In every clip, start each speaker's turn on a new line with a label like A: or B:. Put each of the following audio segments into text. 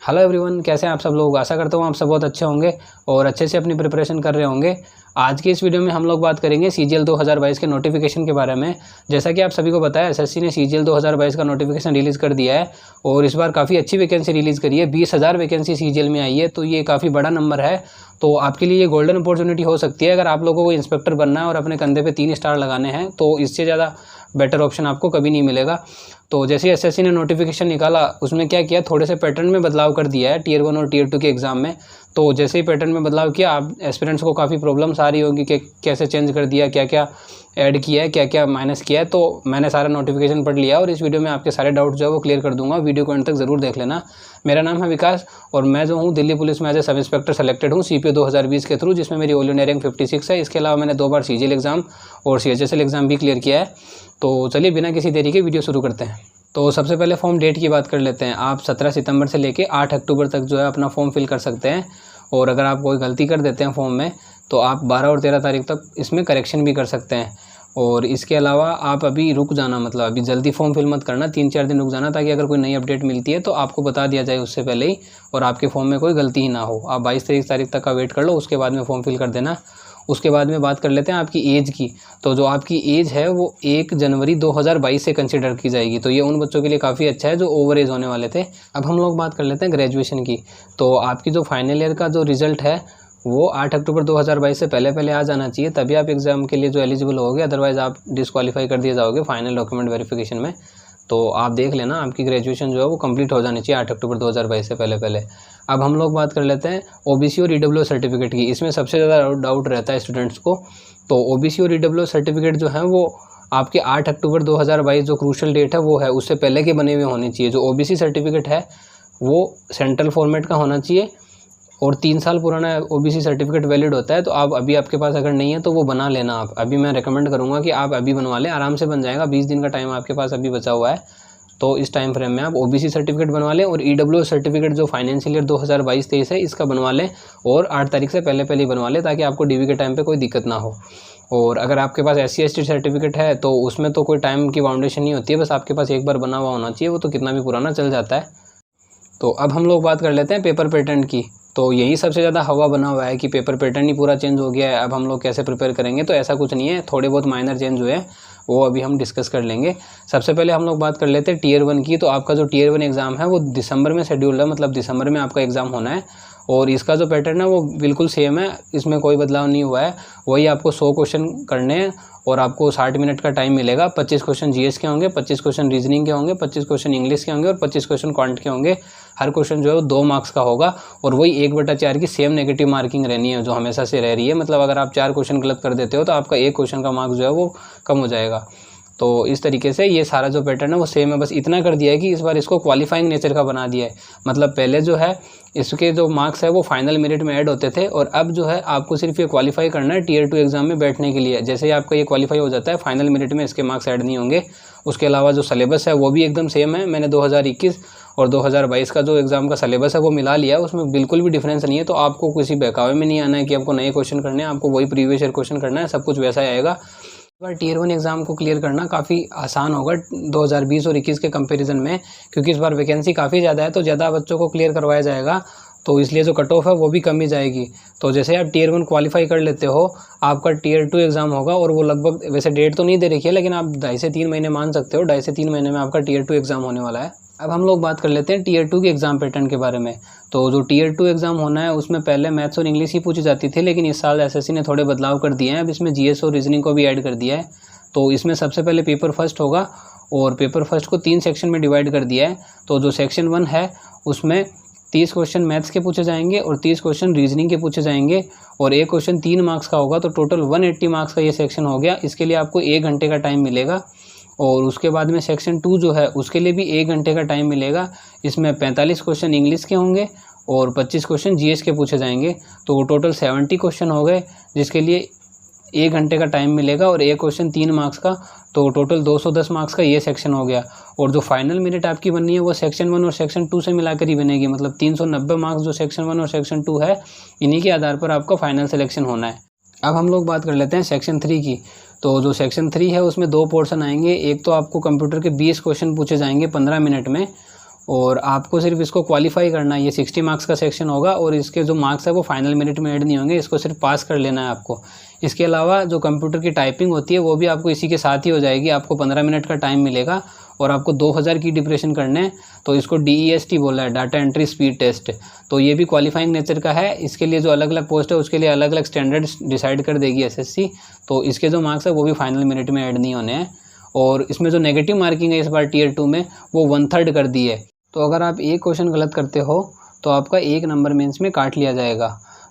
A: Hello everyone, कैसे हैं आप सब लोग। आशा करता हूँ आप सब बहुत अच्छे होंगे और अच्छे से अपनी प्रिपरेशन कर रहे होंगे। आज की इस वीडियो में हम लोग बात करेंगे सीजीएल 2022 के नोटिफिकेशन के बारे में। जैसा कि आप सभी को पता है, एसएससी ने सीजीएल 2022 का नोटिफिकेशन रिलीज़ कर दिया है और इस बार काफ़ी अच्छी वैकेंसी रिलीज़ करी है। 20,000 वैकेंसी सीजीएल में आई है, तो ये काफ़ी बड़ा नंबर है। तो आपके लिए ये गोल्डन अपॉर्चुनिटी हो सकती है। अगर आप लोगों को इंस्पेक्टर बनना है और अपने कंधे पे 3 स्टार लगाने हैं, तो इससे ज़्यादा बेटर ऑप्शन आपको कभी नहीं मिलेगा। तो जैसे एसएससी ने नोटिफिकेशन निकाला, उसमें क्या किया, थोड़े से पैटर्न में बदलाव कर दिया है टियर 1 और टियर 2 के एग्ज़ाम में। तो जैसे ही पैटर्न में बदलाव किया, आप एस्पिरेंट्स को काफ़ी प्रॉब्लम्स आ रही होगी कि कैसे चेंज कर दिया, क्या क्या ऐड किया है, क्या क्या माइनस किया है। तो मैंने सारा नोटिफिकेशन पढ़ लिया और इस वीडियो में आपके सारे डाउट जो है वो क्लियर कर दूंगा। वीडियो को एंड तक ज़रूर देख लेना। मेरा नाम है विकास और मैं जो हूँ दिल्ली पुलिस में as a sub inspector selected हूँ सीपीओ 2020 के थ्रू, जिसमें मेरी ऑल इंडिया रैंक 56 है। इसके अलावा मैंने 2 बार सीजीएल एग्ज़ाम और सीएचएसएल एग्ज़ाम भी क्लियर किया है। तो चलिए बिना किसी देरी के वीडियो शुरू करते हैं। तो सबसे पहले फॉर्म डेट की बात कर लेते हैं। आप 17 सितंबर से लेके 8 अक्टूबर तक जो है अपना फॉर्म फिल कर सकते हैं। और अगर आप कोई गलती कर देते हैं फॉर्म में, तो आप 12 और 13 तारीख तक इसमें करेक्शन भी कर सकते हैं। और इसके अलावा आप अभी रुक जाना, मतलब अभी जल्दी फॉर्म फिल मत करना, 3-4 दिन रुक जाना, ताकि अगर कोई नई अपडेट मिलती है तो आपको बता दिया जाए उससे पहले ही और आपके फॉर्म में कोई गलती ही ना हो। आप 22-23 तारीख तक का वेट कर लो, उसके बाद में फॉर्म फिल कर देना। उसके बाद में बात कर लेते हैं आपकी एज की। तो जो आपकी एज है वो 1 जनवरी 2022 से कंसिडर की जाएगी। तो ये उन बच्चों के लिए काफ़ी अच्छा है जो ओवर एज होने वाले थे। अब हम लोग बात कर लेते हैं ग्रेजुएशन की। तो आपकी जो फाइनल ईयर का जो रिज़ल्ट है वो 8 अक्टूबर 2022 से पहले आ जाना चाहिए, तभी आप एग्ज़ाम के लिए जो एलिजिबल होगे, अदरवाइज़ आप डिस्क्वालीफाई कर दिए जाओगे फाइनल डॉक्यूमेंट वेरिफिकेशन में। तो आप देख लेना, आपकी ग्रेजुएशन जो है वो कंप्लीट हो जानी चाहिए 8 अक्टूबर 2022 से पहले। अब हम लोग बात कर लेते हैं ओबीसी और ईडब्ल्यू सर्टिफिकेट की। इसमें सबसे ज़्यादा डाउट रहता है स्टूडेंट्स को। तो ओबीसी और ईडब्ल्यू सर्टिफिकेट जो है वो आपके 8 अक्टूबर 2022 जो क्रूशल डेट है वो है, उससे पहले के बने हुए होने चाहिए। जो ओबीसी सर्टिफिकेट है वो सेंट्रल फॉर्मेट का होना चाहिए और 3 साल पुराना ओबीसी सर्टिफिकेट वैलिड होता है। तो आप अभी आपके पास अगर नहीं है तो वो बना लेना। आप अभी, मैं रेकमेंड करूँगा कि आप अभी बनवा लें, आराम से बन जाएगा। 20 दिन का टाइम आपके पास अभी बचा हुआ है, तो इस टाइम फ्रेम में आप ओबीसी सर्टिफिकेट बनवा लें। और ईडब्ल्यू सर्टिफिकेट जो फाइनेंशियल ईयर 2022-23 है इसका बनवा लें और 8 तारीख से पहले ही बनवा लें, ताकि आपको डीवी के टाइम पे कोई दिक्कत ना हो। और अगर आपके पास SC ST सर्टिफिकेट है तो उसमें तो कोई टाइम की बाउंडेशन नहीं होती है, बस आपके पास एक बार बना हुआ होना चाहिए, वो तो कितना भी पुराना चल जाता है। तो अब हम लोग बात कर लेते हैं पेपर पैटर्न की। तो यही सबसे ज़्यादा हवा बना हुआ है कि पेपर पैटर्न ही पूरा चेंज हो गया है, अब हम लोग कैसे प्रिपेयर करेंगे। तो ऐसा कुछ नहीं है, थोड़े बहुत माइनर चेंज हुए हैं, वो अभी हम डिस्कस कर लेंगे। सबसे पहले हम लोग बात कर लेते हैं टियर 1 की। तो आपका जो टियर 1 एग्ज़ाम है वो दिसंबर में शेड्यूल है, मतलब दिसंबर में आपका एग्ज़ाम होना है। और इसका जो पैटर्न है वो बिल्कुल सेम है, इसमें कोई बदलाव नहीं हुआ है। वही आपको 100 क्वेश्चन करने हैं और आपको 60 मिनट का टाइम मिलेगा। 25 क्वेश्चन जीएस के होंगे, 25 क्वेश्चन रीजनिंग के होंगे, 25 क्वेश्चन इंग्लिश के होंगे और 25 क्वेश्चन क्वांट के होंगे। हर क्वेश्चन जो है वो 2 मार्क्स का होगा और वही 1/4 की सेम नेगेटिव मार्किंग रहनी है, जो हमेशा से रह रही है। मतलब अगर आप 4 क्वेश्चन गलत कर देते हो तो आपका 1 क्वेश्चन का मार्क्स जो है वो कम हो जाएगा। तो इस तरीके से ये सारा जो पैटर्न है वो सेम है, बस इतना कर दिया है कि इस बार इसको क्वालिफाइंग नेचर का बना दिया है। मतलब पहले जो है इसके जो मार्क्स है वो फाइनल मेरिट में ऐड होते थे और अब जो है आपको सिर्फ ये क्वालिफाई करना है टियर 2 एग्ज़ाम में बैठने के लिए। जैसे ही आपका ये क्वालिफाई हो जाता है, फाइनल मेरिट में इसके मार्क्स ऐड नहीं होंगे। उसके अलावा जो सिलेबस है वो भी एकदम सेम है। मैंने 2021 और 2022 का जो एग्ज़ाम का सिलेबस है वो मिला लिया, उसमें बिल्कुल भी डिफरेंस नहीं है। तो आपको किसी बहकावे में नहीं आना है कि आपको नए क्वेश्चन करने हैं, आपको वही प्रीवियस ईयर क्वेश्चन करना है, सब कुछ वैसा ही आएगा। बार टियर 1 एग्ज़ाम को क्लियर करना काफ़ी आसान होगा 2020 और 21 के कंपैरिजन में, क्योंकि इस बार वैकेंसी काफ़ी ज़्यादा है, तो ज़्यादा बच्चों को क्लियर करवाया जाएगा, तो इसलिए जो कट ऑफ है वो भी कम ही जाएगी। तो जैसे आप टियर 1 क्वालिफाई कर लेते हो, आपका टियर 2 एग्ज़ाम होगा और वो लगभग, वैसे डेट तो नहीं दे रखी है, लेकिन आप 2.5 से 3 महीने मान सकते हो, 2.5 से 3 महीने में आपका टियर 2 एग्ज़ाम होने वाला है। अब हम लोग बात कर लेते हैं टियर 2 के एग्ज़ाम पैटर्न के बारे में। तो जो टियर 2 एग्ज़ाम होना है उसमें पहले मैथ्स और इंग्लिश ही पूछी जाती थी, लेकिन इस साल एसएससी ने थोड़े बदलाव कर दिए हैं। अब इसमें जीएस और रीजनिंग को भी ऐड कर दिया है। तो इसमें सबसे पहले पेपर फर्स्ट होगा और पेपर फर्स्ट को 3 सेक्शन में डिवाइड कर दिया है। तो जो सेक्शन 1 है उसमें 30 क्वेश्चन मैथ्स के पूछे जाएंगे और 30 क्वेश्चन रीजनिंग के पूछे जाएंगे और एक क्वेश्चन 3 मार्क्स का होगा। तो टोटल 180 मार्क्स का ये सेक्शन हो गया। इसके लिए आपको 1 घंटे का टाइम मिलेगा। और उसके बाद में सेक्शन 2 जो है उसके लिए भी 1 घंटे का टाइम मिलेगा। इसमें 45 क्वेश्चन इंग्लिश के होंगे और 25 क्वेश्चन जीएस के पूछे जाएंगे। तो टोटल 70 क्वेश्चन हो गए, जिसके लिए 1 घंटे का टाइम मिलेगा और एक क्वेश्चन 3 मार्क्स का। तो टोटल 210 मार्क्स का ये सेक्शन हो गया। और जो फाइनल मेरिट आपकी बननी है वो सेक्शन 1 और सेक्शन 2 से मिलाकर ही बनेगी। मतलब 390 मार्क्स जो सेक्शन 1 और सेक्शन 2 है, इन्हीं के आधार पर आपका फाइनल सिलेक्शन होना है। अब हम लोग बात कर लेते हैं सेक्शन 3 की। तो जो सेक्शन 3 है उसमें 2 पोर्शन आएंगे। एक तो आपको कंप्यूटर के 20 क्वेश्चन पूछे जाएंगे 15 मिनट में और आपको सिर्फ इसको क्वालिफाई करना है। ये 60 मार्क्स का सेक्शन होगा और इसके जो मार्क्स है वो फाइनल मेरिट में ऐड नहीं होंगे, इसको सिर्फ पास कर लेना है आपको। इसके अलावा जो कंप्यूटर की टाइपिंग होती है वो भी आपको इसी के साथ ही हो जाएगी। आपको 15 मिनट का टाइम मिलेगा और आपको 2000 की डिप्रेशन करने, तो इसको DEST बोला है, डाटा एंट्री स्पीड टेस्ट। तो ये भी क्वालिफाइंग नेचर का है। इसके लिए जो अलग अलग पोस्ट है उसके लिए अलग अलग स्टैंडर्ड्स डिसाइड कर देगी SSC। तो इसके जो मार्क्स है वो भी फाइनल मेरिट में ऐड नहीं होने हैं। और इसमें जो नेगेटिव मार्किंग है इस बार Tier 2 में वो 1/3 कर दी है। तो अगर आप एक क्वेश्चन गलत करते हो तो आपका 1 नंबर मेंस में काट लिया जाएगा।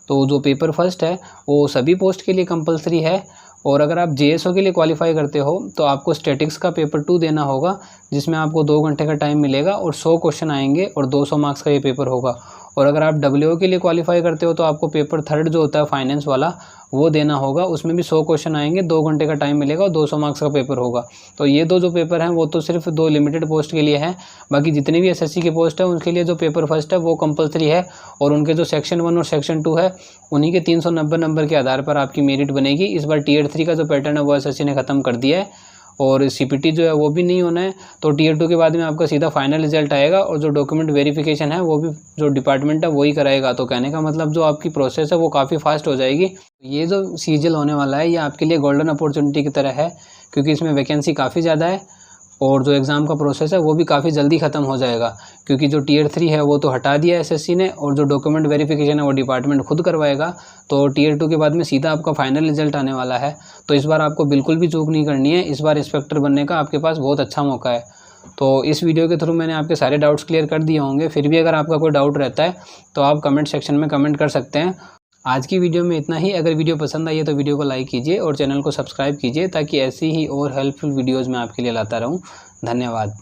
A: तो जो पेपर फर्स्ट है वो सभी पोस्ट के लिए कंपलसरी है। और अगर आप JSO के लिए क्वालिफाई करते हो तो आपको स्टैटिक्स का पेपर 2 देना होगा, जिसमें आपको 2 घंटे का टाइम मिलेगा और 100 क्वेश्चन आएंगे और 200 मार्क्स का ये पेपर होगा। और अगर आप WO के लिए क्वालिफाई करते हो तो आपको पेपर 3 जो होता है फाइनेंस वाला वो देना होगा, उसमें भी 100 क्वेश्चन आएंगे, 2 घंटे का टाइम मिलेगा और 200 मार्क्स का पेपर होगा। तो ये दो जो पेपर हैं वो तो सिर्फ 2 लिमिटेड पोस्ट के लिए हैं। बाकी जितने भी SSC के पोस्ट है उनके लिए जो पेपर फर्स्ट है वो कंपलसरी है। और उनके जो सेक्शन 1 और सेक्शन 2 है उन्हीं के 390 नंबर के आधार पर आपकी मेरिट बनेगी। इस बार Tier 3 का जो पैटर्न है वो SSC ने ख़त्म कर दिया है और CPT जो है वो भी नहीं होना है। तो Tier 2 के बाद में आपका सीधा फाइनल रिजल्ट आएगा और जो डॉक्यूमेंट वेरिफिकेशन है वो भी जो डिपार्टमेंट है वही कराएगा। तो कहने का मतलब जो आपकी प्रोसेस है वो काफ़ी फास्ट हो जाएगी। ये जो CGL होने वाला है ये आपके लिए गोल्डन अपॉर्चुनिटी की तरह है, क्योंकि इसमें वैकेंसी काफ़ी ज़्यादा है और जो एग्ज़ाम का प्रोसेस है वो भी काफ़ी जल्दी ख़त्म हो जाएगा। क्योंकि जो Tier 3 है वो तो हटा दिया SSC ने और जो डॉक्यूमेंट वेरिफिकेशन है वो डिपार्टमेंट खुद करवाएगा। तो Tier 2 के बाद में सीधा आपका फाइनल रिजल्ट आने वाला है। तो इस बार आपको बिल्कुल भी चूक नहीं करनी है। इस बार इंस्पेक्टर बनने का आपके पास बहुत अच्छा मौका है। तो इस वीडियो के थ्रू मैंने आपके सारे डाउट्स क्लियर कर दिए होंगे। फिर भी अगर आपका कोई डाउट रहता है तो आप कमेंट सेक्शन में कमेंट कर सकते हैं। आज की वीडियो में इतना ही। अगर वीडियो पसंद आई है तो वीडियो को लाइक कीजिए और चैनल को सब्सक्राइब कीजिए, ताकि ऐसी ही और हेल्पफुल वीडियोज़ मैं आपके लिए लाता रहूँ। धन्यवाद।